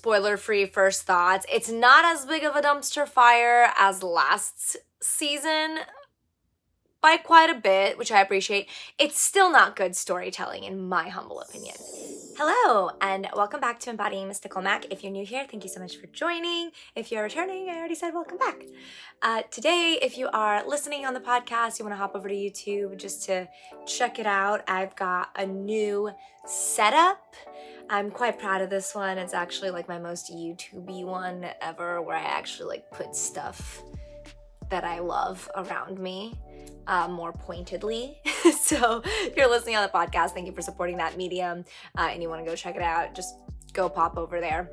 spoiler-free first thoughts. It's not as big of a dumpster fire as last season by quite a bit, which I appreciate. It's still not good storytelling, in my humble opinion. Hello, and welcome back to Embodying Mystical Mac. If you're new here, thank you so much for joining. If you're returning, I already said welcome back. Today, if you are listening on the podcast, you want to hop over to YouTube just to check it out. I've got a new setup. I'm quite proud of this one. It's actually like my most YouTube-y one ever, where I actually like put stuff that I love around me more pointedly. So if you're listening on the podcast, thank you for supporting that medium, and you want to go check it out, just go pop over there.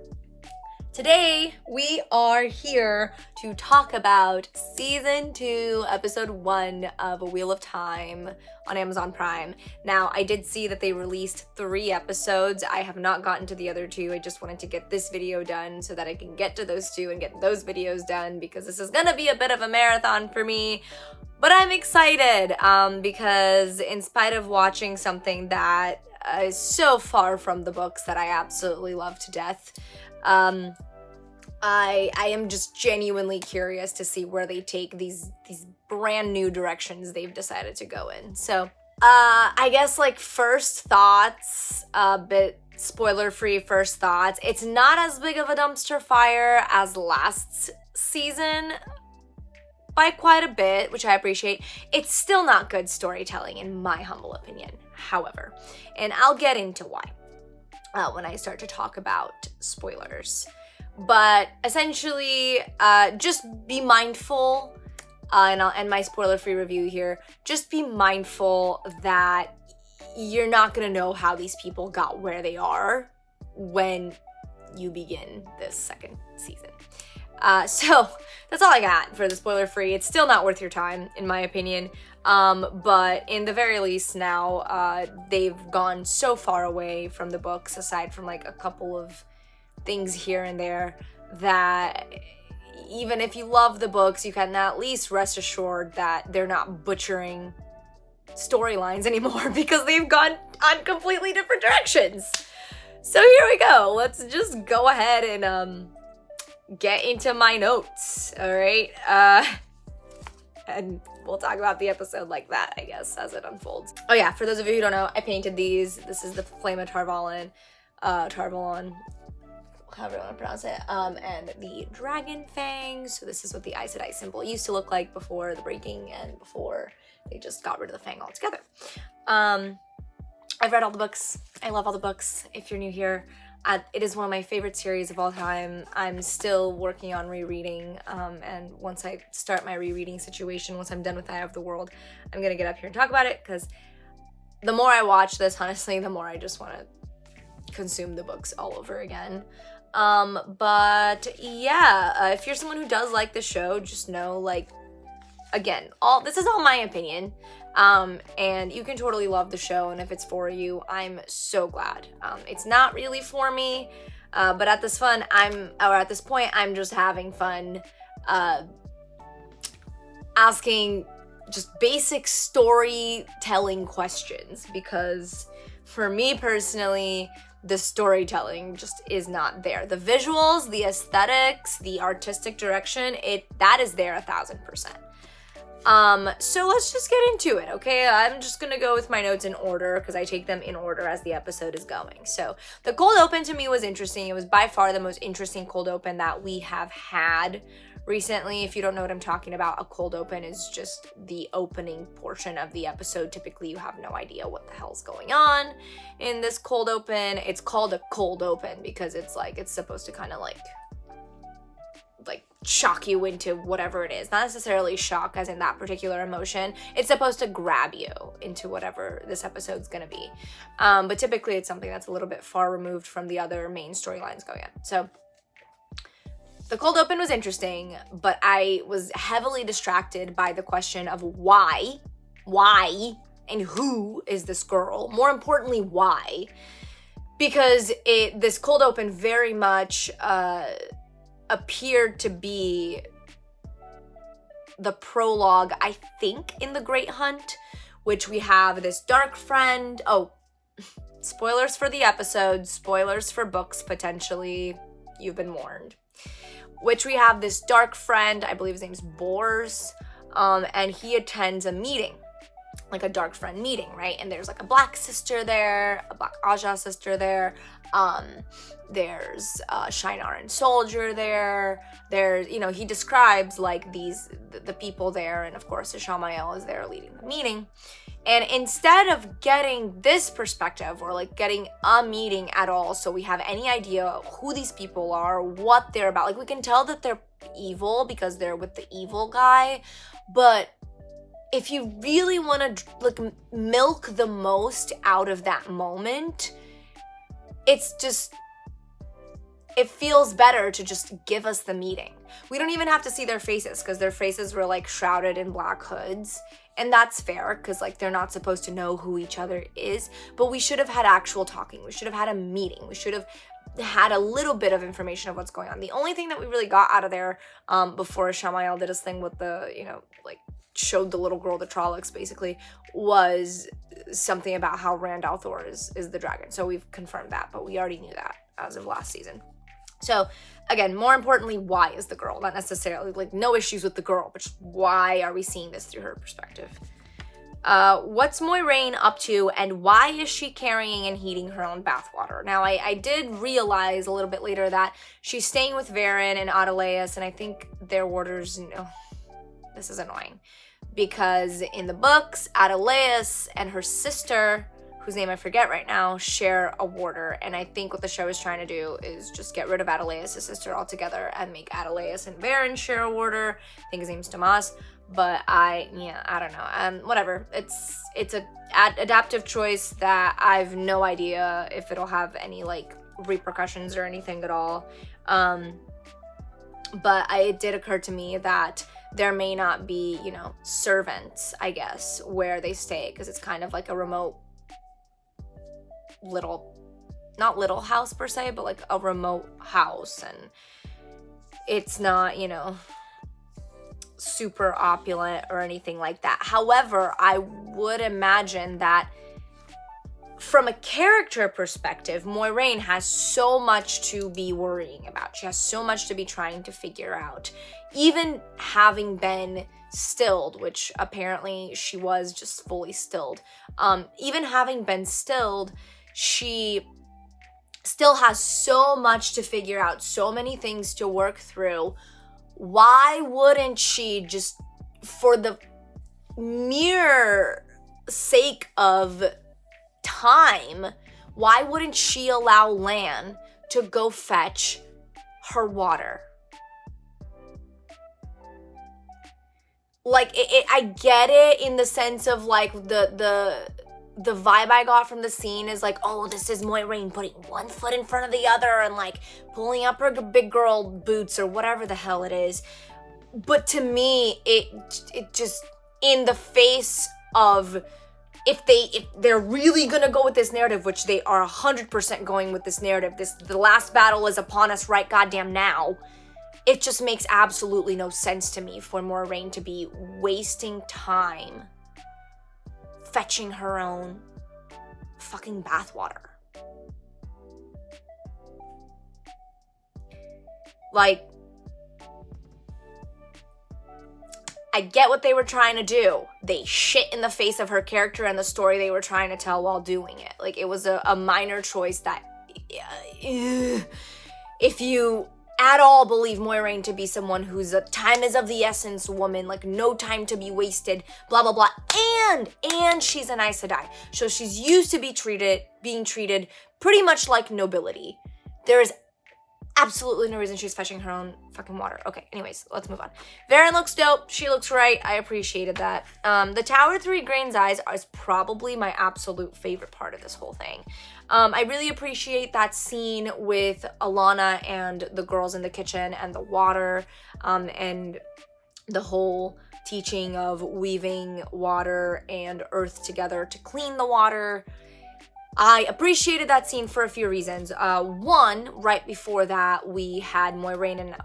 Today, we are here to talk about Season 2, Episode 1 of A Wheel of Time on Amazon Prime. Now, I did see that they released 3 episodes. I have not gotten to the other 2. I just wanted to get this video done so that I can get to those 2 and get those videos done, because this is gonna be a bit of a marathon for me. But I'm excited because in spite of watching something that is so far from the books that I absolutely love to death, I am just genuinely curious to see where they take these brand new directions they've decided to go in. So, I guess like first thoughts, a bit spoiler-free first thoughts. It's not as big of a dumpster fire as last season by quite a bit, which I appreciate. It's still not good storytelling, in my humble opinion, however. And I'll get into why when I start to talk about spoilers. But essentially, just be mindful, and I'll end my spoiler-free review here. Just be mindful that you're not gonna know how these people got where they are when you begin this second season. So that's all I got for the spoiler-free. It's still not worth your time, in my opinion. But in the very least now, they've gone so far away from the books, aside from like a couple of things here and there, that even if you love the books, you can at least rest assured that they're not butchering storylines anymore, because they've gone on completely different directions. So here we go. Let's just go ahead and get into my notes, all right? And we'll talk about the episode like that, I guess, as it unfolds. Oh yeah, for those of you who don't know, I painted these. This is the Flame of Tarvalon, however you want to pronounce it, and the dragon fangs. So this is what the Aes Sedai symbol used to look like before the breaking and before they just got rid of the fang altogether. I've read all the books. I love all the books. If you're new here, it is one of my favorite series of all time. I'm still working on rereading, and once I start my rereading situation, once I'm done with Eye of the World, I'm gonna get up here and talk about it, because the more I watch this, honestly, the more I just want to consume the books all over again. But yeah, if you're someone who does like the show, just know, like, again, this is all my opinion, and you can totally love the show, and if it's for you, I'm so glad. It's not really for me, but at this point, I'm just having fun, asking just basic storytelling questions, because for me personally, the storytelling just is not there. The visuals, the aesthetics, the artistic direction, that is there 1000%. So let's just get into it, okay? I'm just gonna go with my notes in order, because I take them in order as the episode is going. So the cold open to me was interesting. It was by far the most interesting cold open that we have had recently. If you don't know what I'm talking about, a cold open is just the opening portion of the episode. Typically, you have no idea what the hell's going on in this cold open. It's called a cold open because it's supposed to kind of like shock you into whatever it is. Not necessarily shock as in that particular emotion. It's supposed to grab you into whatever this episode's gonna be. But typically it's something that's a little bit far removed from the other main storylines going on. So the cold open was interesting, but I was heavily distracted by the question of why, and who is this girl? More importantly, why? Because this cold open very much appeared to be the prologue, I think, in The Great Hunt, which we have this dark friend. Oh, spoilers for the episode, spoilers for books potentially. you've been warned. Which we have this dark friend, I believe his name's Bors, and he attends a meeting, like a dark friend meeting, right? And there's like a black sister there, a black Aja sister there, there's a Shinaran soldier there, there's, you know, he describes like the people there, and of course Ishamael is there leading the meeting. And instead of getting this perspective or like getting a meeting at all, so we have any idea who these people are, what they're about, like we can tell that they're evil because they're with the evil guy, but if you really want to like milk the most out of that moment, it's just, it feels better to just give us the meeting. We don't even have to see their faces because their faces were like shrouded in black hoods. And that's fair because like they're not supposed to know who each other is, but we should have had actual talking. We should have had a meeting. We should have had a little bit of information of what's going on. The only thing that we really got out of there before Ishamael did his thing with the, you know, like showed the little girl the Trollocs basically, was something about how Rand al'Thor is the dragon. So we've confirmed that, but we already knew that as of last season. So again, more importantly, why is the girl? Not necessarily like no issues with the girl, but just why are we seeing this through her perspective? What's Moiraine up to, and why is she carrying and heating her own bathwater? Now, I did realize a little bit later that she's staying with Perrin and Adelaus, and I think their warders, no, this is annoying, because in the books, Adelaus and her sister, whose name I forget right now, share a warder, and I think what the show is trying to do is just get rid of Adelaus' sister altogether and make Adelaus and Perrin share a warder. I think his name's Tomas, but I don't know. Whatever. It's a adaptive choice that I've no idea if it'll have any like repercussions or anything at all. But it did occur to me that there may not be, you know, servants, I guess, where they stay, because it's kind of like a remote not little house per se, but like a remote house, and it's not, you know, super opulent or anything like that. However, I would imagine that from a character perspective, Moiraine has so much to be worrying about. She has so much to be trying to figure out. Even having been stilled, which apparently she was just fully stilled. Even having been stilled, she still has so much to figure out, so many things to work through. Why wouldn't she just, for the mere sake of time, why wouldn't she allow Lan to go fetch her water? Like, I get it in the sense of like the vibe I got from the scene is like, oh, this is Moiraine putting one foot in front of the other and like pulling up her big girl boots or whatever the hell it is. But to me, it just, in the face of, if they're really gonna go with this narrative, which they are 100% going with this narrative, the last battle is upon us right goddamn now, it just makes absolutely no sense to me for Moiraine to be wasting time fetching her own fucking bathwater. Like, I get what they were trying to do. They shit in the face of her character and the story they were trying to tell while doing it. Like, it was a minor choice that, if you at all believe Moiraine to be someone who's a time is of the essence woman, like no time to be wasted, blah, blah, blah. And she's an Aes Sedai. So she's used to being treated pretty much like nobility. There is absolutely no reason she's fetching her own fucking water. Okay, anyways, let's move on. Perrin looks dope. She looks right. I appreciated that. The Tower 3 Grain's Eyes is probably my absolute favorite part of this whole thing. I really appreciate that scene with Alana and the girls in the kitchen and the water, and the whole teaching of weaving water and earth together to clean the water. I appreciated that scene for a few reasons. One, right before that, we had Nynaeve and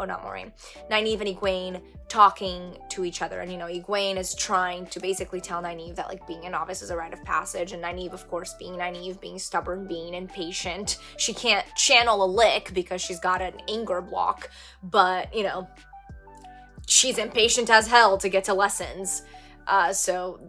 Egwene talking to each other. And, Egwene is trying to basically tell Nynaeve that, like, being a novice is a rite of passage. And Nynaeve, of course, being Nynaeve, being stubborn, being impatient. She can't channel a lick because she's got an anger block. But, she's impatient as hell to get to lessons. So,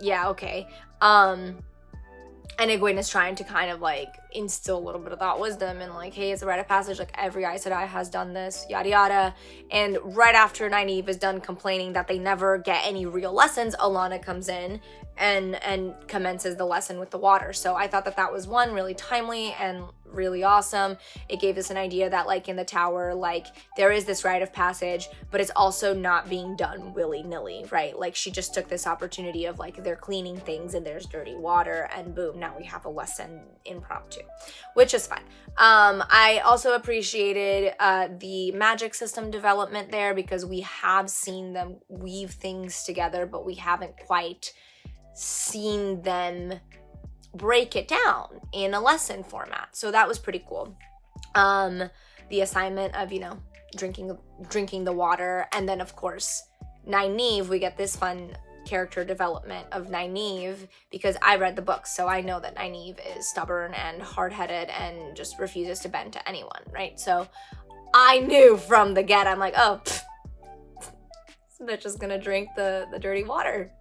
yeah, okay. And Egwene is trying to kind of, like, instill a little bit of that wisdom and, like, hey, it's a rite of passage, like, every Aes Sedai has done this, yada yada. And right after Nynaeve is done complaining that they never get any real lessons, Alanna comes in and commences the lesson with the water. So I thought that was, one, really timely and really awesome. It gave us an idea that, like, in the tower, like, there is this rite of passage, but it's also not being done willy-nilly, right? Like, she just took this opportunity of, like, they're cleaning things and there's dirty water, and boom, now we have a lesson impromptu, which is fine. I also appreciated the magic system development there, because we have seen them weave things together, but we haven't quite seen them break it down in a lesson format. So that was pretty cool. The assignment of, drinking the water. And then, of course, Nynaeve, we get this fun character development of Nynaeve, because I read the books, so I know that Nynaeve is stubborn and hard-headed and just refuses to bend to anyone, right? So I knew from the get, I'm like, oh, this bitch is gonna drink the dirty water.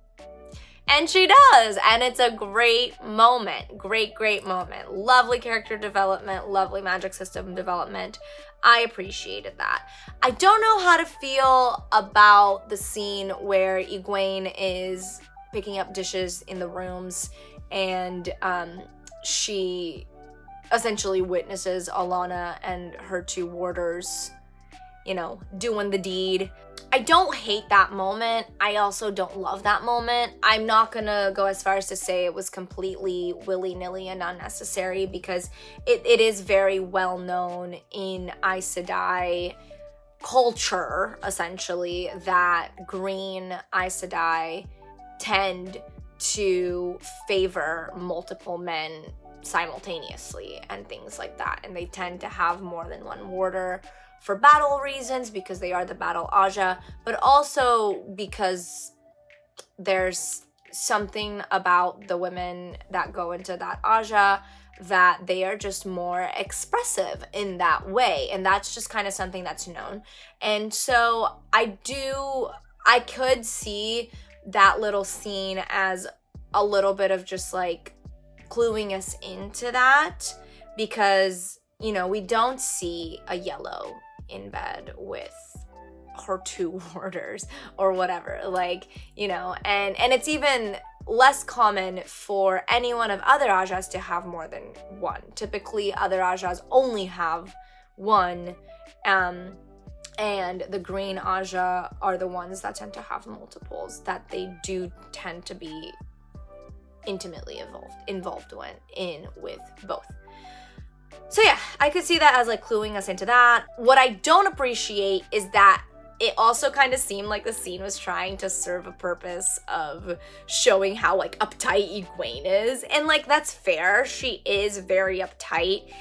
And she does, and it's a great moment. Great moment. Lovely character development, lovely magic system development. I appreciated that. I don't know how to feel about the scene where Egwene is picking up dishes in the rooms, and she essentially witnesses Alanna and her two warders, doing the deed. I don't hate that moment. I also don't love that moment. I'm not gonna go as far as to say it was completely willy-nilly and unnecessary, because it is very well known in Aes Sedai culture, essentially, that green Aes Sedai tend to favor multiple men simultaneously and things like that. And they tend to have more than one warder for battle reasons, because they are the battle Aja, but also because there's something about the women that go into that Aja that they are just more expressive in that way. And that's just kind of something that's known. And so I could see that little scene as a little bit of just, like, cluing us into that, because, we don't see a yellow in bed with her two warders or whatever, like, and it's even less common for any one of other Ajas to have more than one. Typically, other Ajas only have one, and the green Aja are the ones that tend to have multiples, that they do tend to be intimately involved with both. So yeah, I could see that as, like, cluing us into that. What I don't appreciate is that it also kind of seemed like the scene was trying to serve a purpose of showing how, like, uptight Egwene is. And, like, that's fair. She is very uptight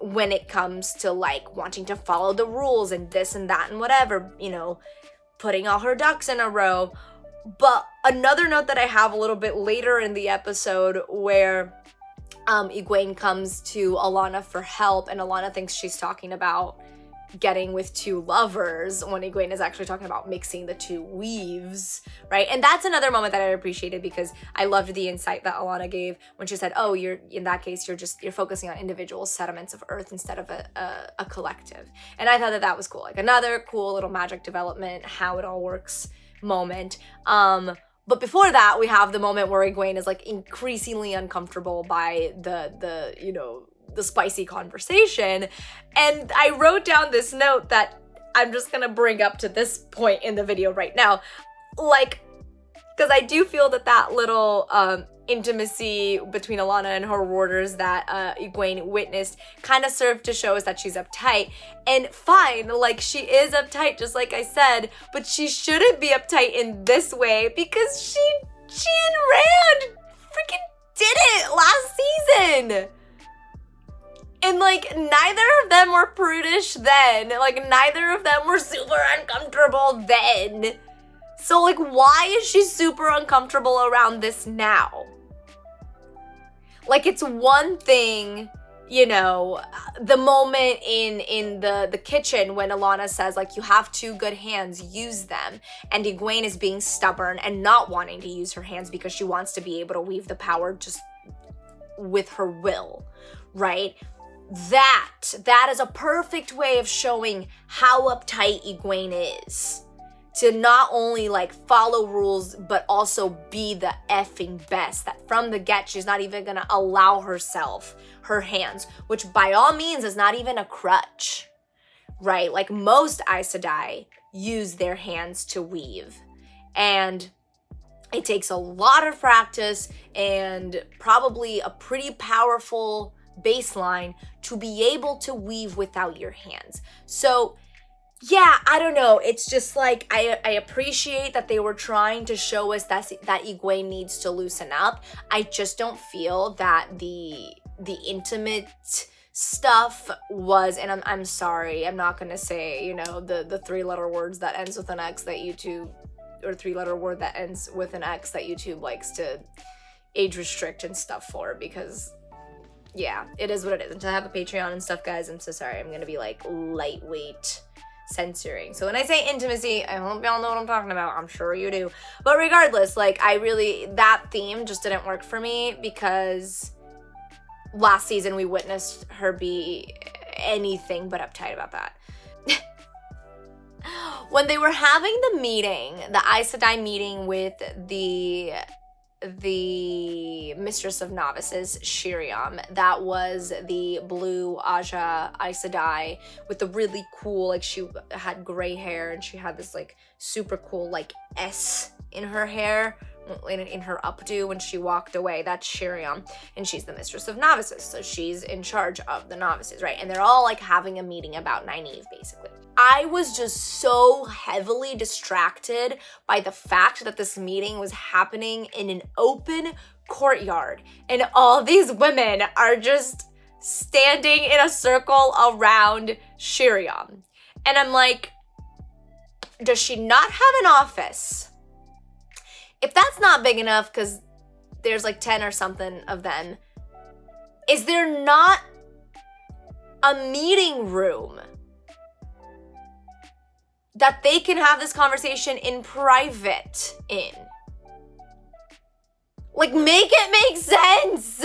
when it comes to, like, wanting to follow the rules and this and that and whatever, putting all her ducks in a row. But another note that I have a little bit later in the episode, where Egwene comes to Alanna for help, and Alanna thinks she's talking about getting with two lovers, when Egwene is actually talking about mixing the two weaves, right? And that's another moment that I appreciated, because I loved the insight that Alanna gave when she said, oh, in that case, you're focusing on individual sediments of earth instead of a collective. And I thought that was cool, like another cool little magic development, how it all works moment. But before that, we have the moment where Egwene is, like, increasingly uncomfortable by the spicy conversation. And I wrote down this note that I'm just gonna bring up to this point in the video right now. Like, because I do feel that little intimacy between Alanna and her warders that Egwene witnessed kind of served to show us that she's uptight. And fine, like, she is uptight, just like I said, but she shouldn't be uptight in this way, because she and Rand freaking did it last season. And like, neither of them were prudish then. Like, neither of them were super uncomfortable then. So like, why is she super uncomfortable around this now? Like, it's one thing, you know, the moment in the kitchen when Alana says, like, you have 2 good hands, use them. And Egwene is being stubborn and not wanting to use her hands because she wants to be able to weave the power just with her will, right? That is a perfect way of showing how uptight Egwene is. To not only like follow rules, but also be the effing best. That from the get, she's not even gonna allow herself her hands, which by all means is not even a crutch, right? Like most Aes Sedai use their hands to weave. And it takes a lot of practice and probably a pretty powerful baseline to be able to weave without your hands. So yeah, I don't know. It's just like, I appreciate that they were trying to show us that Egwene needs to loosen up. I just don't feel that the intimate stuff was, and I'm sorry, I'm not gonna say, you know, the 3-letter words that ends with an X that YouTube, or 3-letter word that ends with an X that YouTube likes to age restrict and stuff for, because yeah, it is what it is. Until I have a Patreon and stuff, guys, I'm so sorry. I'm gonna be like lightweight censoring. So when I say intimacy, I hope y'all know what I'm talking about. I'm sure you do. But regardless, like, that theme just didn't work for me because last season we witnessed her be anything but uptight about that. When they were having the meeting, the Aes Sedai meeting with the Mistress of Novices, Shiriam, that was the blue Aja Aes Sedai with the really cool, like, she had gray hair and she had this like super cool like S in her hair, in her updo when she walked away. That's Shiriam, and she's the Mistress of Novices, so she's in charge of the novices, right? And they're all like having a meeting about Nynaeve, basically. I was just so heavily distracted by the fact that this meeting was happening in an open courtyard and all these women are just standing in a circle around Shiriam. And I'm like, does she not have an office? If that's not big enough, because there's like 10 or something of them, is there not a meeting room that they can have this conversation in private in? Like, make it make sense.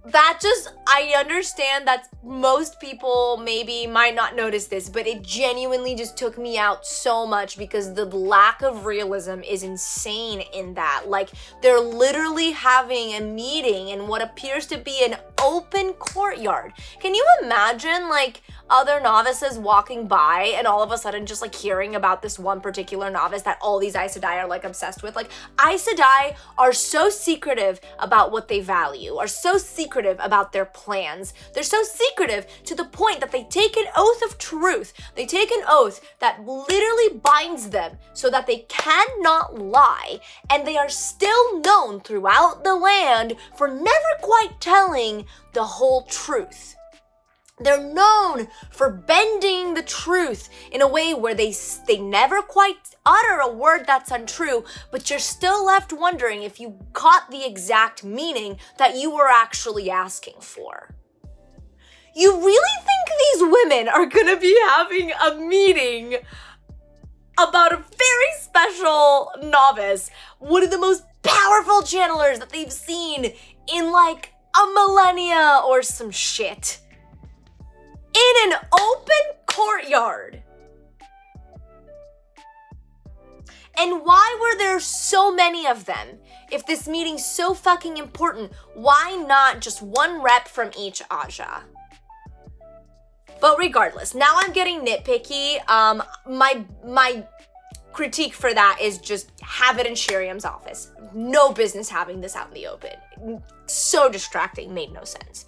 That just, I understand that most people maybe might not notice this, but it genuinely just took me out so much because the lack of realism is insane in that. Like, they're literally having a meeting in what appears to be an open courtyard. Can you imagine, like, other novices walking by and all of a sudden just like hearing about this one particular novice that all these Aes Sedai are like obsessed with? Like, Aes Sedai are so secretive about what they value, are so secretive about their plans. They're so secretive to the point that they take an oath of truth. They take an oath that literally binds them so that they cannot lie, and they are still known throughout the land for never quite telling the whole truth. They're known for bending the truth in a way where they never quite utter a word that's untrue, but you're still left wondering if you caught the exact meaning that you were actually asking for. You really think these women are gonna be having a meeting about a very special novice, one of the most powerful channelers that they've seen in like a millennia or some shit, in an open courtyard? And why were there so many of them? If this meeting's so fucking important, why not just one rep from each Aja? But regardless, now I'm getting nitpicky. My critique for that is just have it in Shiriam's office. No business having this out in the open. So distracting, made no sense.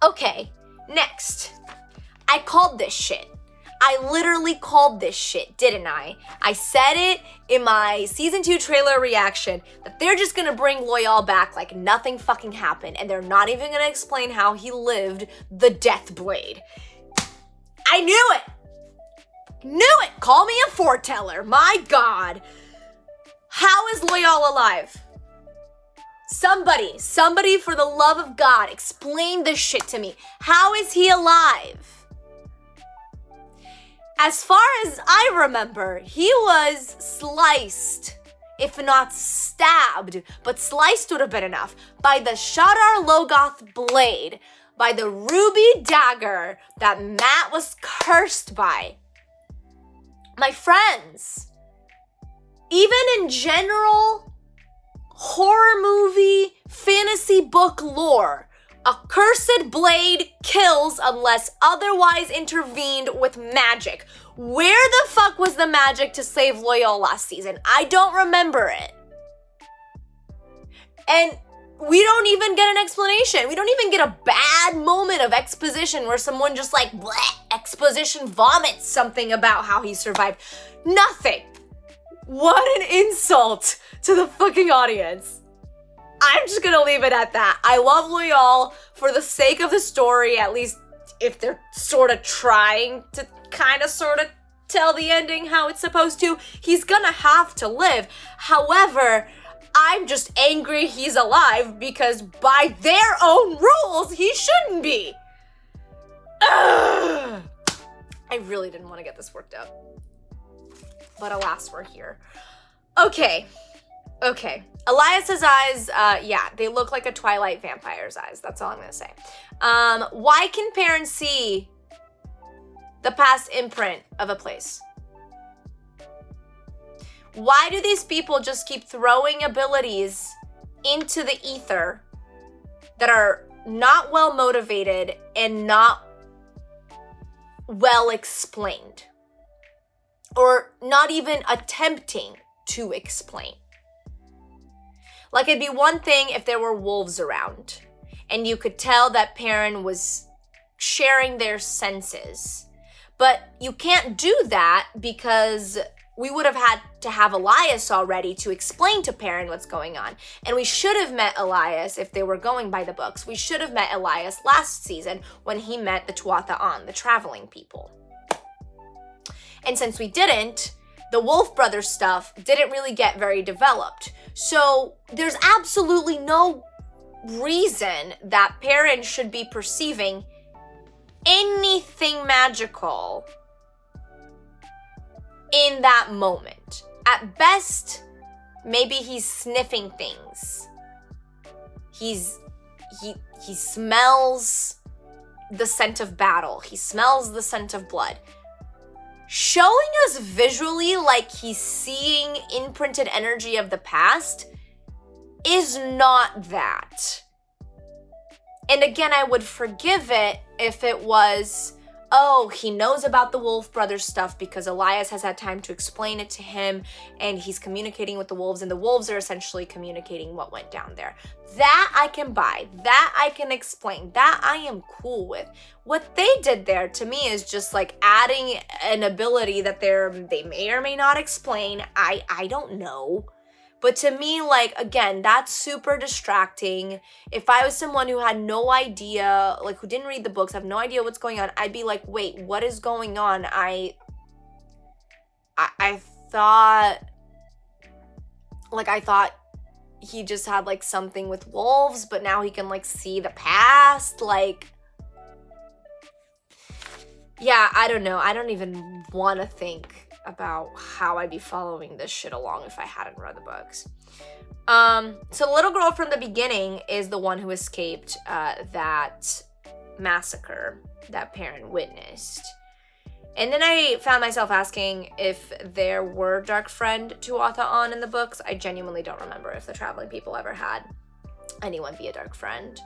Okay. Next, I called this shit. I literally called this shit, didn't I? I said it in my season 2 trailer reaction that they're just gonna bring Loial back like nothing fucking happened, and they're not even gonna explain how he lived the death blade. I knew it! Knew it! Call me a foreteller, my god. How is Loial alive? Somebody for the love of God, explain this shit to me. How is he alive? As far as I remember, he was sliced, if not stabbed, but sliced would have been enough, by the Shadar Logoth blade, by the ruby dagger that Matt was cursed by. My friends, even in general horror movie, fantasy book lore, a cursed blade kills unless otherwise intervened with magic. Where the fuck was the magic to save Loial last season? I don't remember it. And we don't even get an explanation. We don't even get a bad moment of exposition where someone just like, bleh, exposition vomits something about how he survived. Nothing. What an insult to the fucking audience. I'm just gonna leave it at that. I love Loial for the sake of the story, at least if they're sort of trying to kind of sort of tell the ending how it's supposed to. He's gonna have to live. However, I'm just angry he's alive because by their own rules, he shouldn't be. Ugh. I really didn't want to get this worked up. But alas, we're here. Okay. Elias's eyes, yeah, they look like a Twilight vampire's eyes. That's all I'm gonna say. Why can Perrin see the past imprint of a place? Why do these people just keep throwing abilities into the ether that are not well motivated and not well explained? Or not even attempting to explain? Like, it'd be one thing if there were wolves around and you could tell that Perrin was sharing their senses. But you can't do that because we would have had to have Elias already to explain to Perrin what's going on. And we should have met Elias if they were going by the books. We should have met Elias last season when he met the Tuatha'an, the traveling people. And since we didn't, the Wolf Brothers stuff didn't really get very developed. So there's absolutely no reason that Perrin should be perceiving anything magical in that moment. At best, maybe he's sniffing things. He smells the scent of battle. He smells the scent of blood. Showing us visually like he's seeing imprinted energy of the past is not that. And again, I would forgive it if it was, oh, he knows about the Wolf Brothers stuff because Elias has had time to explain it to him and he's communicating with the wolves and the wolves are essentially communicating what went down there. That I can buy. That I can explain. That I am cool with. What they did there to me is just like adding an ability that they may or may not explain. I don't know. But to me, like, again, that's super distracting. If I was someone who had no idea, like, who didn't read the books, have no idea what's going on, I'd be like, wait, what is going on? I thought he just had, like, something with wolves, but now he can, like, see the past. Like, yeah, I don't know. I don't even want to think about how I'd be following this shit along if I hadn't read the books. So the little girl from the beginning is the one who escaped that massacre that Perrin witnessed. And then I found myself asking if there were Dark Friend Tuatha'an in the books. I genuinely don't remember if the traveling people ever had anyone be a Dark Friend.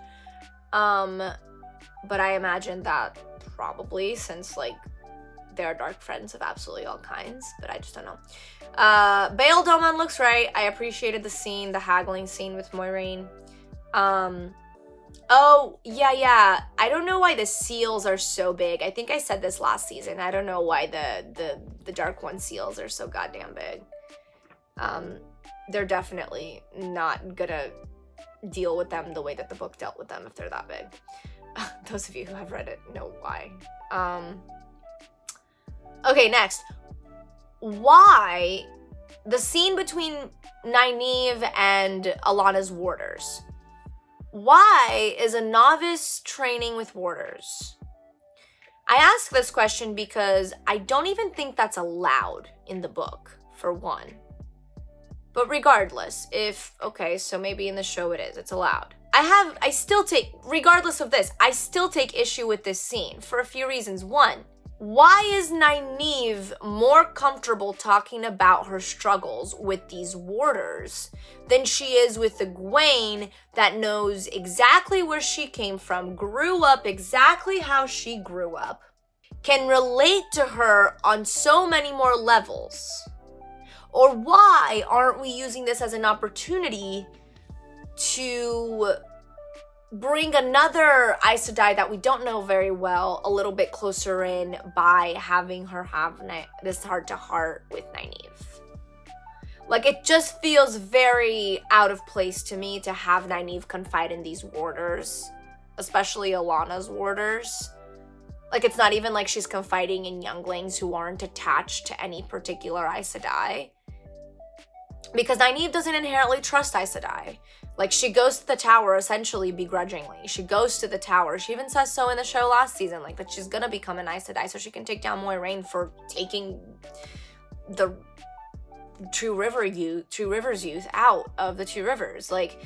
But I imagine that probably, since, like, there are dark friends of absolutely all kinds, but I just don't know. Bael Doman looks right. I appreciated the scene, the haggling scene with Moiraine. Oh, yeah. I don't know why the seals are so big. I think I said this last season. I don't know why the Dark One seals are so goddamn big. They're definitely not gonna deal with them the way that the book dealt with them if they're that big. Those of you who have read it know why. Okay, next. Why the scene between Nynaeve and Alana's warders? Why is a novice training with warders? I ask this question because I don't even think that's allowed in the book, for one. But regardless, okay, so maybe in the show it's allowed. Regardless of this, I still take issue with this scene for a few reasons. One, why is Nynaeve more comfortable talking about her struggles with these warders than she is with the Egwene that knows exactly where she came from, grew up exactly how she grew up, can relate to her on so many more levels? Or why aren't we using this as an opportunity to bring another Aes Sedai that we don't know very well a little bit closer in by having her have this heart-to-heart with Nynaeve? Like, it just feels very out of place to me to have Nynaeve confide in these warders, especially Alana's warders. Like, it's not even like she's confiding in younglings who aren't attached to any particular Aes Sedai. Because Nynaeve doesn't inherently trust Aes Sedai. Like, she goes to the tower essentially begrudgingly. She goes to the tower. She even says so in the show last season, like, that she's gonna become an Aes Sedai so she can take down Moiraine for taking the Two Rivers youth out of the Two Rivers. Like,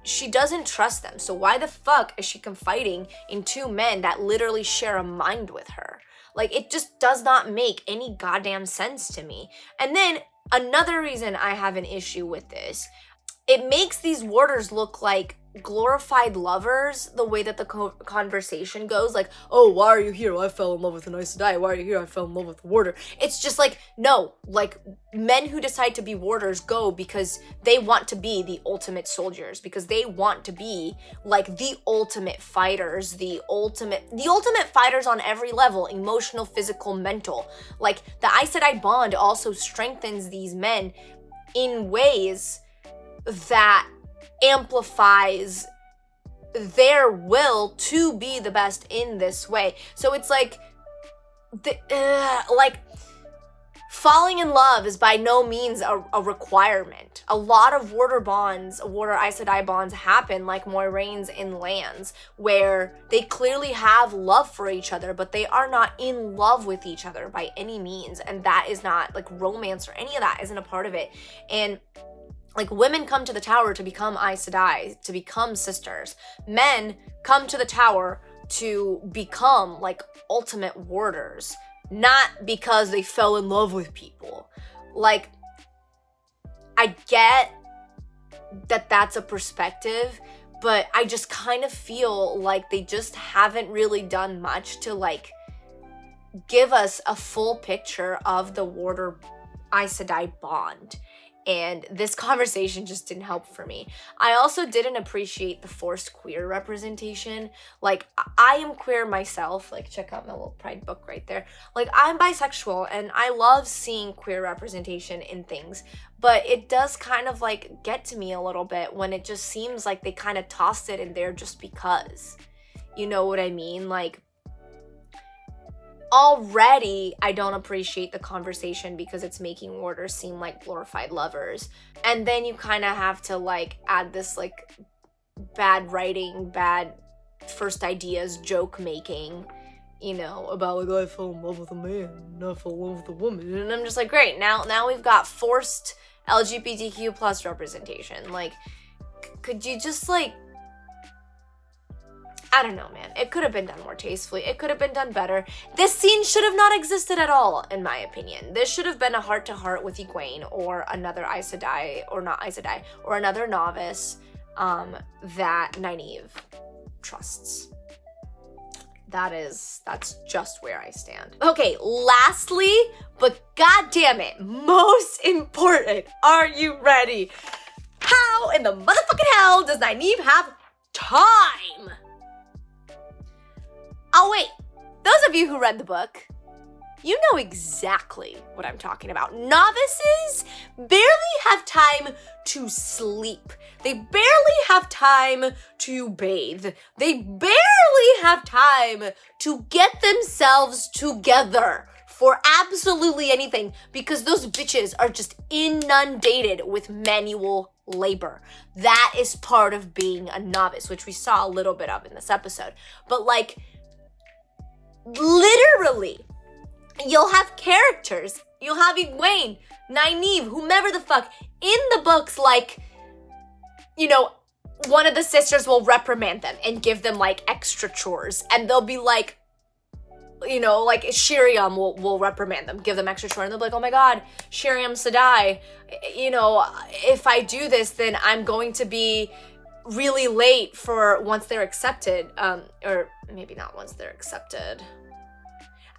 she doesn't trust them. So why the fuck is she confiding in two men that literally share a mind with her? Like, it just does not make any goddamn sense to me. And then another reason I have an issue with this, it makes these warders look like glorified lovers, the way that the conversation goes. Like, oh, why are you here? I fell in love with an Aes Sedai. Why are you here? I fell in love with a warder. It's just like, no, like, men who decide to be warders go because they want to be the ultimate soldiers, because they want to be like the ultimate fighters, the ultimate fighters on every level, emotional, physical, mental. Like, the Aes Sedai bond also strengthens these men in ways that amplifies their will to be the best in this way. So it's like, falling in love is by no means a requirement. A lot of warder Aes Sedai bonds happen like Moiraine's in Lands, where they clearly have love for each other, but they are not in love with each other by any means. And that is not, like, romance or any of that isn't a part of it. And like, women come to the tower to become Aes Sedai, to become sisters. Men come to the tower to become, like, ultimate warders, not because they fell in love with people. Like, I get that that's a perspective, but I just kind of feel like they just haven't really done much to, like, give us a full picture of the warder Aes Sedai bond. And this conversation just didn't help for me. I also didn't appreciate the forced queer representation. Like, I am queer myself. Like, check out my little pride book right there. Like, I'm bisexual and I love seeing queer representation in things. But it does kind of, like, get to me a little bit when it just seems like they kind of tossed it in there just because. You know what I mean? Like, already I don't appreciate the conversation because it's making warders seem like glorified lovers. And then you kind of have to, like, add this, like, bad writing, bad first ideas, joke making, you know, about, like, I fell in love with a man, and I fell in love with a woman. And I'm just like, great, now we've got forced LGBTQ plus representation. Like, could you just, like, I don't know, man. It could have been done more tastefully. It could have been done better. This scene should have not existed at all, in my opinion. This should have been a heart-to-heart with Egwene or another Aes Sedai, or not Aes Sedai, or another novice that Nynaeve trusts. That's just where I stand. Okay, lastly, but goddammit, most important, are you ready? How in the motherfucking hell does Nynaeve have time? Oh wait, those of you who read the book, you know exactly what I'm talking about. Novices barely have time to sleep. They barely have time to bathe. They barely have time to get themselves together for absolutely anything because those bitches are just inundated with manual labor. That is part of being a novice, which we saw a little bit of in this episode. But like, literally, you'll have characters. You'll have Egwene, Nynaeve, whomever the fuck, in the books, like, you know, one of the sisters will reprimand them and give them, like, extra chores. And they'll be like, you know, like, Shiriam will reprimand them, give them extra chores. And they'll be like, oh my god, Shiriam Sedai, you know, if I do this, then I'm going to be really late for once they're accepted. Or maybe not once they're accepted.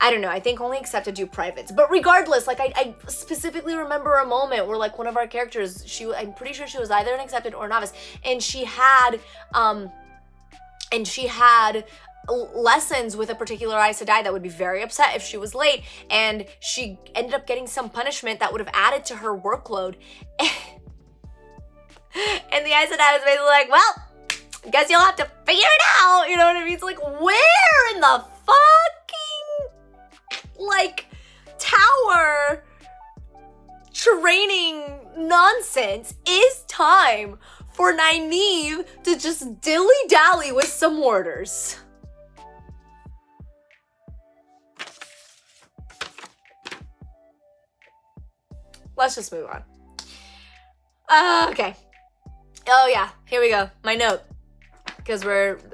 I don't know, I think only accepted do privates. But regardless, like, I specifically remember a moment where, like, one of our characters, I'm pretty sure she was either an accepted or a novice, and she had lessons with a particular Aes Sedai that would be very upset if she was late, and she ended up getting some punishment that would have added to her workload. And the Aes Sedai was basically like, well, I guess you'll have to figure it out, you know what I mean? It's like, where in the fucking, like, tower training nonsense is time for Nynaeve to just dilly-dally with some orders? Let's just move on. Okay. Oh yeah, here we go. My note. Because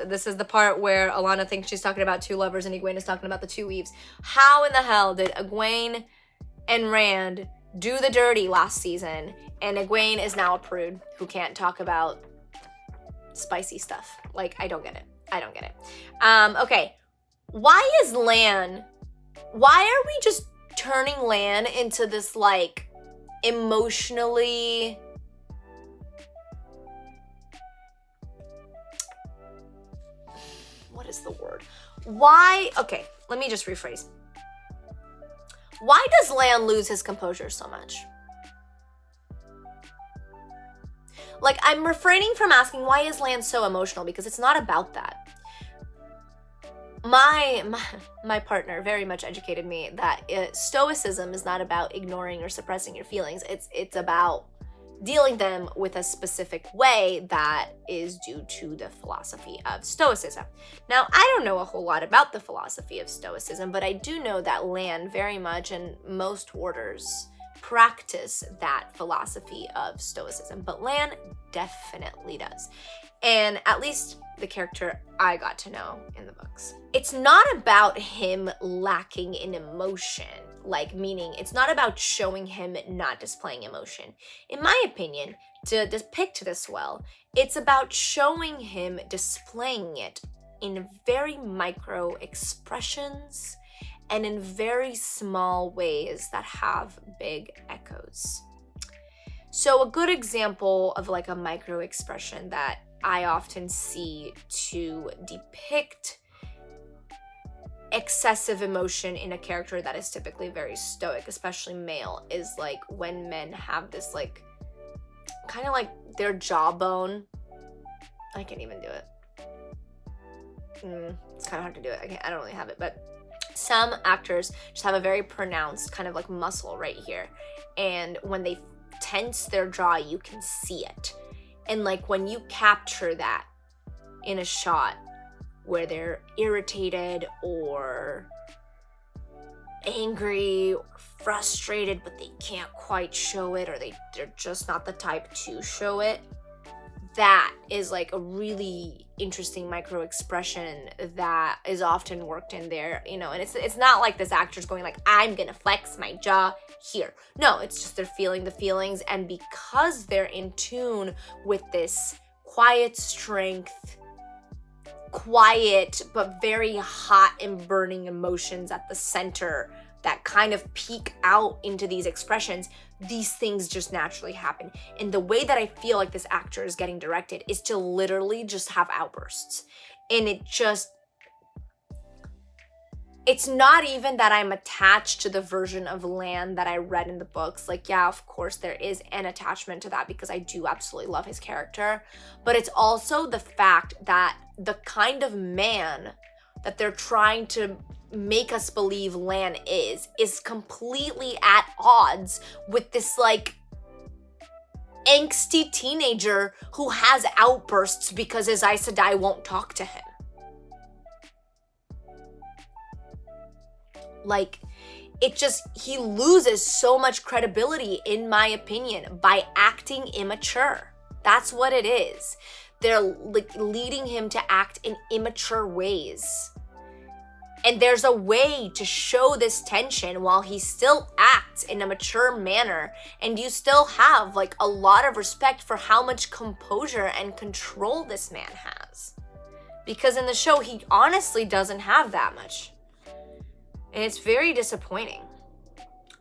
this is the part where Alana thinks she's talking about two lovers and Egwene is talking about the two weaves. How in the hell did Egwene and Rand do the dirty last season, and Egwene is now a prude who can't talk about spicy stuff? Like, I don't get it. I don't get it. Okay. Why are we just turning Lan into this, like, emotionally... What is the word? Why? Okay, let me just rephrase. Why does Lan lose his composure so much? Like, I'm refraining from asking why is Lan so emotional, because it's not about that. My partner very much educated me that stoicism is not about ignoring or suppressing your feelings. It's about dealing them with a specific way that is due to the philosophy of Stoicism. Now, I don't know a whole lot about the philosophy of Stoicism, but I do know that Lan very much, and most orders, practice that philosophy of Stoicism, but Lan definitely does. And at least the character I got to know in the books. It's not about him lacking in emotion. Like, meaning it's not about showing him not displaying emotion. In my opinion, to depict this well, it's about showing him displaying it in very micro expressions and in very small ways that have big echoes. So a good example of like a micro expression that I often see to depict excessive emotion in a character that is typically very stoic, especially male, is like when men have this like kind of like their jawbone. I can't even do it. It's kind of hard to do it. I don't really have it, but some actors just have a very pronounced kind of like muscle right here, and when they tense their jaw, you can see it. And like when you capture that in a shot where they're irritated or angry or frustrated, but they can't quite show it, or they're just not the type to show it, that is like a really interesting micro expression that is often worked in there, you know. And it's not like this actor's going like, I'm gonna flex my jaw here. No, it's just they're feeling the feelings, and because they're in tune with this quiet strength, quiet but very hot and burning emotions at the center that kind of peek out into these expressions, these things just naturally happen. And the way that I feel like this actor is getting directed is to literally just have outbursts. And it just, it's not even that I'm attached to the version of Lan that I read in the books. Like, yeah, of course there is an attachment to that because I do absolutely love his character. But it's also the fact that the kind of man that they're trying to make us believe Lan is completely at odds with this, like, angsty teenager who has outbursts because his Aes Sedai won't talk to him. Like, he loses so much credibility, in my opinion, by acting immature. That's what it is. They're like leading him to act in immature ways. And there's a way to show this tension while he still acts in a mature manner, and you still have like a lot of respect for how much composure and control this man has. Because in the show, he honestly doesn't have that much. And it's very disappointing.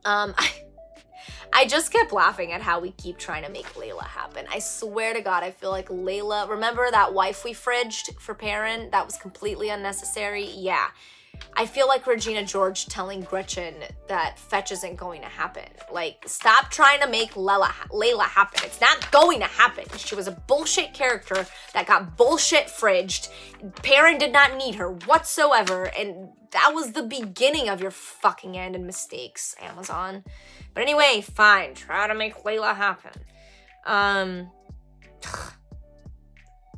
I just kept laughing at how we keep trying to make Layla happen. I swear to God, I feel like Layla, remember that wife we fridged for Perrin? That was completely unnecessary. Yeah. I feel like Regina George telling Gretchen that fetch isn't going to happen. Like, stop trying to make Layla happen. It's not going to happen. She was a bullshit character that got bullshit fridged. Perrin did not need her whatsoever, and that was the beginning of your fucking end and mistakes, Amazon. But anyway, fine. Try to make Layla happen.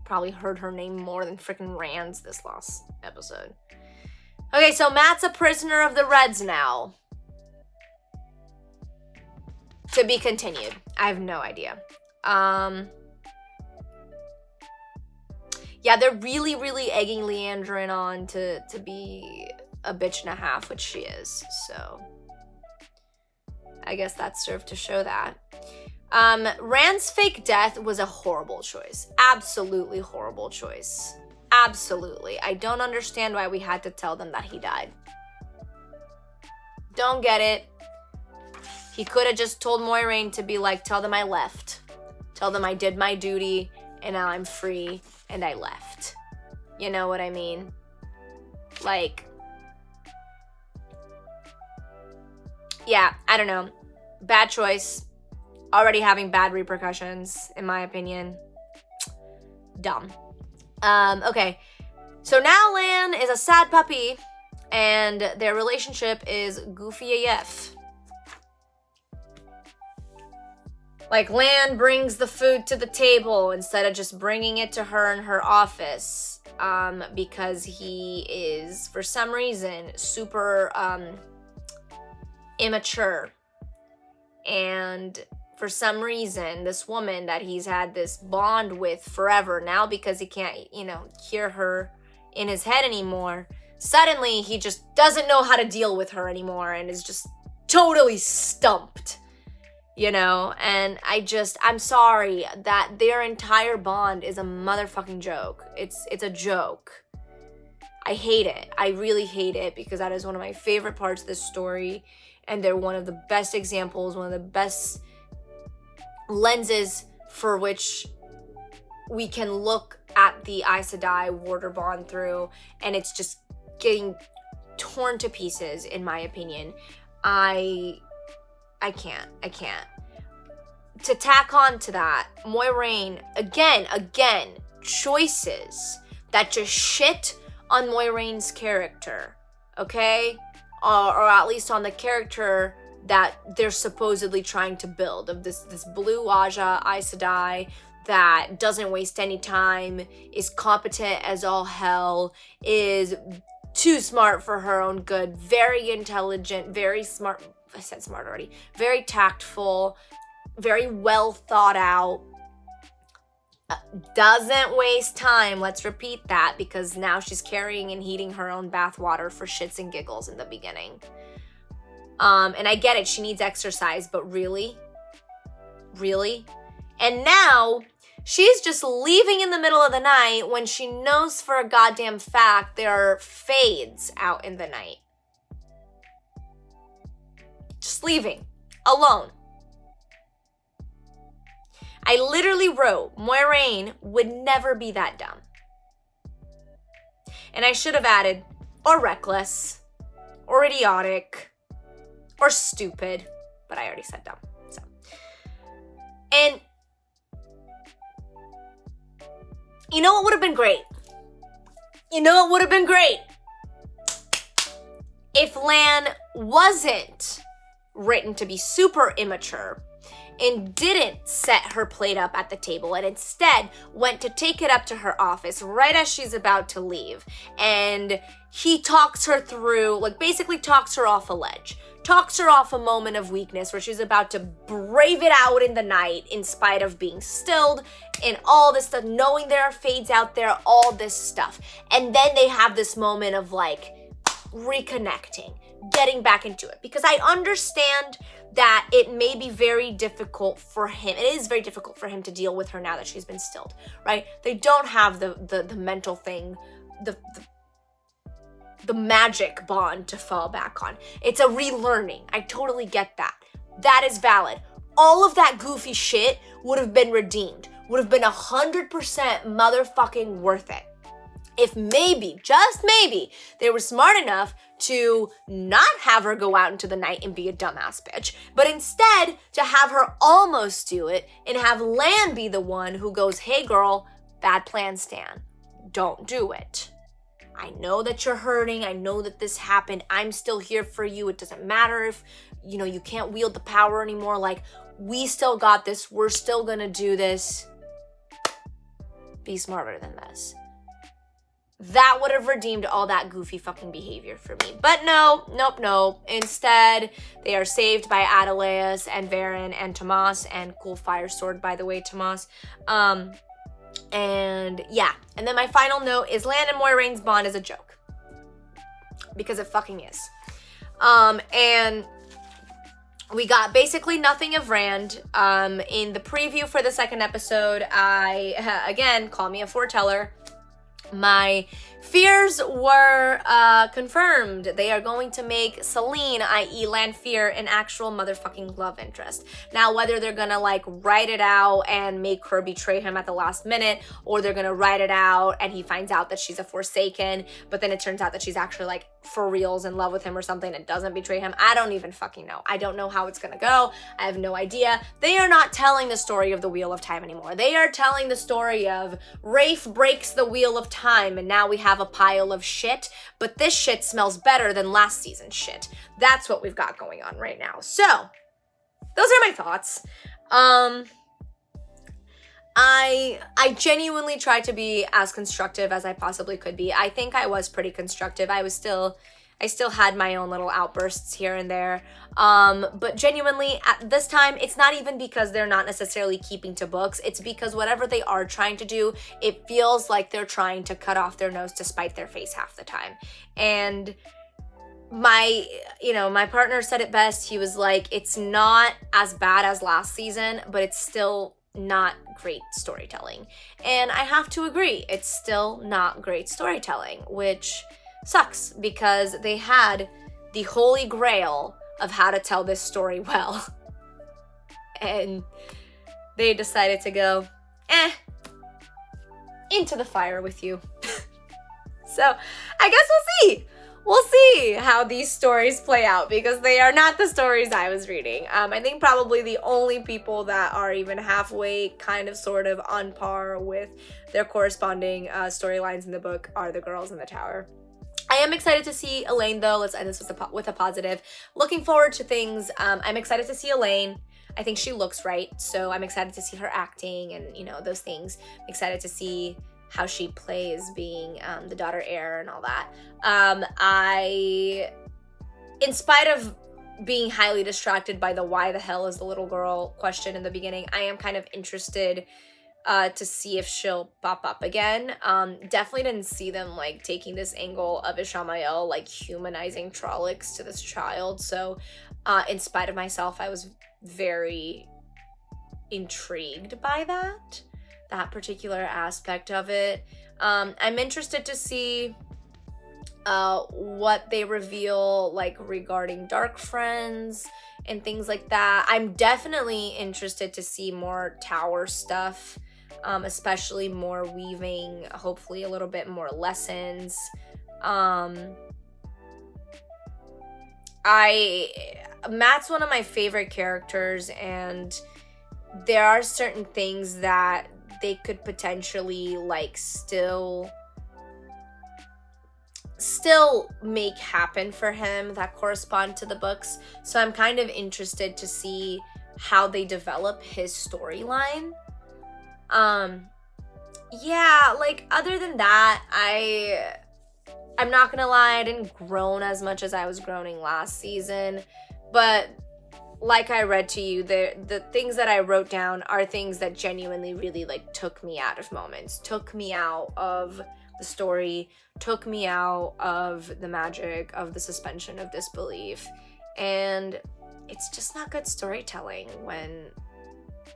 Probably heard her name more than freaking Rand's this last episode. Okay, so Matt's a prisoner of the Reds now. To be continued. I have no idea. Yeah, they're really, really egging Leandrin on to be a bitch and a half, which she is. So I guess that served to show that. Rand's fake death was a horrible choice. Absolutely horrible choice. Absolutely. I don't understand why we had to tell them that he died. Don't get it. He could have just told Moiraine to be like, tell them I left. Tell them I did my duty and now I'm free and I left. You know what I mean? Like, yeah, I don't know. Bad choice. Already having bad repercussions, in my opinion. Dumb. Okay, so now Lan is a sad puppy, and their relationship is goofy AF. Like, Lan brings the food to the table instead of just bringing it to her in her office, because he is, for some reason, super, immature. And for some reason, this woman that he's had this bond with forever, now because he can't, hear her in his head anymore, suddenly he just doesn't know how to deal with her anymore and is just totally stumped, And I'm sorry that their entire bond is a motherfucking joke. It's a joke. I hate it. I really hate it because that is one of my favorite parts of this story, and they're one of the best examples, one of the best lenses for which we can look at the Aes Sedai warder bond through, and it's just getting torn to pieces, in my opinion. I can't. To tack on to that, Moiraine, again, choices that just shit on Moiraine's character, okay? Or at least on the character that they're supposedly trying to build, of this blue Aja Aes Sedai that doesn't waste any time, is competent as all hell, is too smart for her own good, very intelligent, very smart, I said smart already, very tactful, very well thought out, doesn't waste time, let's repeat that, because now she's carrying and heating her own bath water for shits and giggles in the beginning. And I get it, she needs exercise, but really? Really? And now, she's just leaving in the middle of the night when she knows for a goddamn fact there are fades out in the night. Just leaving. Alone. I literally wrote, Moiraine would never be that dumb. And I should have added, or reckless. idiotic or stupid, but I already said dumb. So, and you know what would have been great? You know what would have been great? If Lan wasn't written to be super immature and didn't set her plate up at the table and instead went to take it up to her office right as she's about to leave. And he talks her through, like basically talks her off a ledge, talks her off a moment of weakness where she's about to brave it out in the night in spite of being stilled and all this stuff, knowing there are fades out there, all this stuff. And then they have this moment of like reconnecting, getting back into it. Because I understand that it may be very difficult for him. It is very difficult for him to deal with her now that she's been stilled, right? They don't have the mental thing, the magic bond to fall back on. It's a relearning. I totally get that. That is valid. All of that goofy shit would have been redeemed, would have been 100% motherfucking worth it. If maybe, just maybe, they were smart enough to not have her go out into the night and be a dumbass bitch, but instead to have her almost do it and have Lan be the one who goes, hey girl, bad plan, Stan. Don't do it. I know that you're hurting. I know that this happened. I'm still here for you. It doesn't matter if, you know, you can't wield the power anymore. Like, we still got this. We're still gonna do this. Be smarter than this. That would have redeemed all that goofy fucking behavior for me. But nope. Instead, they are saved by Adelaus and Varen and Tomas, and cool fire sword, by the way, Tomas. And yeah. And then my final note is Lan and Moiraine's bond is a joke. Because it fucking is. And we got basically nothing of Rand. In the preview for the second episode, again, call me a foreteller, my fears were confirmed. They are going to make Selene, i.e. Lanfear, an actual motherfucking love interest. Now, whether they're gonna like write it out and make her betray him at the last minute, or they're gonna write it out and he finds out that she's a Forsaken, but then it turns out that she's actually like for reals in love with him or something and doesn't betray him. I don't even fucking know. I don't know how it's gonna go. I have no idea. They are not telling the story of the Wheel of Time anymore. They are telling the story of Rafe breaks the Wheel of Time and now we have a pile of shit, but this shit smells better than last season's shit. That's what we've got going on right now. So, those are my thoughts. I genuinely tried to be as constructive as I possibly could be. I think I was pretty constructive. I still had my own little outbursts here and there. But genuinely, at this time, it's not even because they're not necessarily keeping to books. It's because whatever they are trying to do, it feels like they're trying to cut off their nose to spite their face half the time. And my partner said it best. He was like, it's not as bad as last season, but it's still not great storytelling. And I have to agree, it's still not great storytelling, which sucks because they had the holy grail of how to tell this story well. And they decided to go, into the fire with you. So I guess we'll see. We'll see how these stories play out because they are not the stories I was reading. I think probably the only people that are even halfway kind of sort of on par with their corresponding storylines in the book are the girls in the tower. I am excited to see Elaine, though. Let's end this with a positive. Looking forward to things. I'm excited to see Elaine. I think she looks right, so I'm excited to see her acting and, you know, those things. I'm excited to see how she plays being the daughter heir and all that. In spite of being highly distracted by the why the hell is the little girl question in the beginning, I am kind of interested to see if she'll pop up again. Definitely didn't see them like taking this angle of Ishamael like humanizing Trollocs to this child. So in spite of myself, I was very intrigued by that particular aspect of it. I'm interested to see what they reveal like regarding dark friends and things like that. I'm definitely interested to see more tower stuff, especially more weaving, hopefully a little bit more lessons. Matt's one of my favorite characters, and there are certain things that they could potentially like still make happen for him that correspond to the books. So I'm kind of interested to see how they develop his storyline. Yeah, like other than that, I'm not gonna lie, I didn't groan as much as I was groaning last season, but like I read to you, the things that I wrote down are things that genuinely really like took me out of moments, took me out of the story, took me out of the magic, of the suspension of disbelief. And it's just not good storytelling when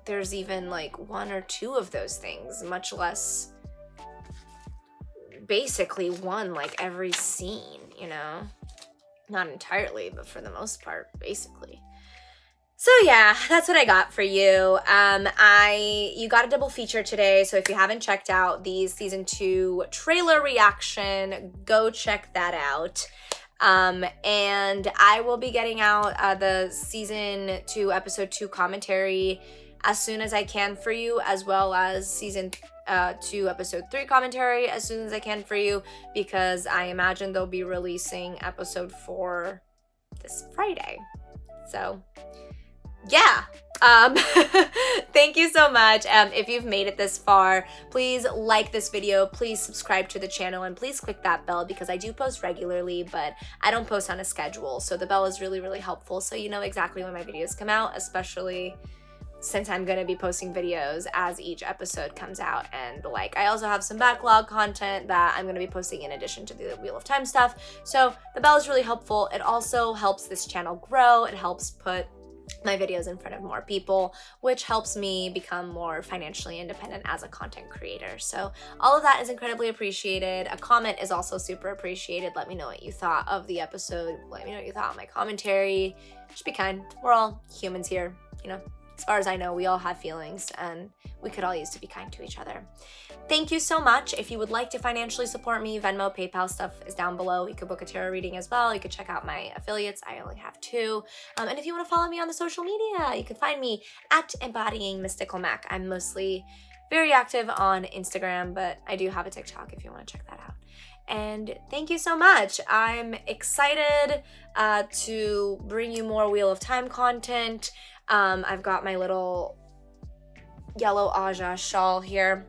there's even like one or two of those things, much less basically one like every scene, you know? Not entirely, but for the most part, basically. So yeah, that's what I got for you. You got a double feature today, so if you haven't checked out the season 2 trailer reaction, go check that out. And I will be getting out the season 2 episode 2 commentary as soon as I can for you, as well as season 2 episode 3 commentary as soon as I can for you, because I imagine they'll be releasing episode 4 this Friday. So yeah, thank you so much. If you've made it this far, please like this video, please subscribe to the channel, and please click that bell, because I do post regularly, but I don't post on a schedule, so the bell is really, really helpful, so you know exactly when my videos come out, especially since I'm gonna be posting videos as each episode comes out. And like, I also have some backlog content that I'm gonna be posting in addition to the Wheel of Time stuff, so the bell is really helpful. It also helps this channel grow, it helps put my videos in front of more people, which helps me become more financially independent as a content creator. So all of that is incredibly appreciated. A comment is also super appreciated. Let me know what you thought of the episode. Let me know what you thought of my commentary. Just be kind. We're all humans here, you know. As far as I know, we all have feelings, and we could all use to be kind to each other. Thank you so much. If you would like to financially support me, Venmo, PayPal stuff is down below. You could book a tarot reading as well. You could check out my affiliates. I only have 2. And if you want to follow me on the social media, you can find me at Embodying Mystical Mac. I'm mostly very active on Instagram, but I do have a TikTok if you want to check that out. And thank you so much. I'm excited to bring you more Wheel of Time content. I've got my little yellow Aja shawl here.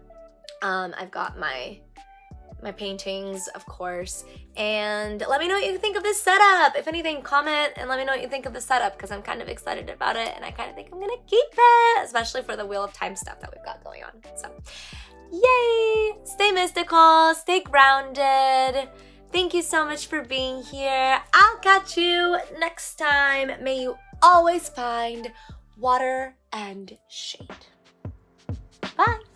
I've got my paintings, of course. And let me know what you think of this setup. If anything, comment and let me know what you think of the setup, because I'm kind of excited about it, and I kind of think I'm gonna keep it, especially for the Wheel of Time stuff that we've got going on. So, yay! Stay mystical, stay grounded. Thank you so much for being here. I'll catch you next time. May you always find water and shade. Bye.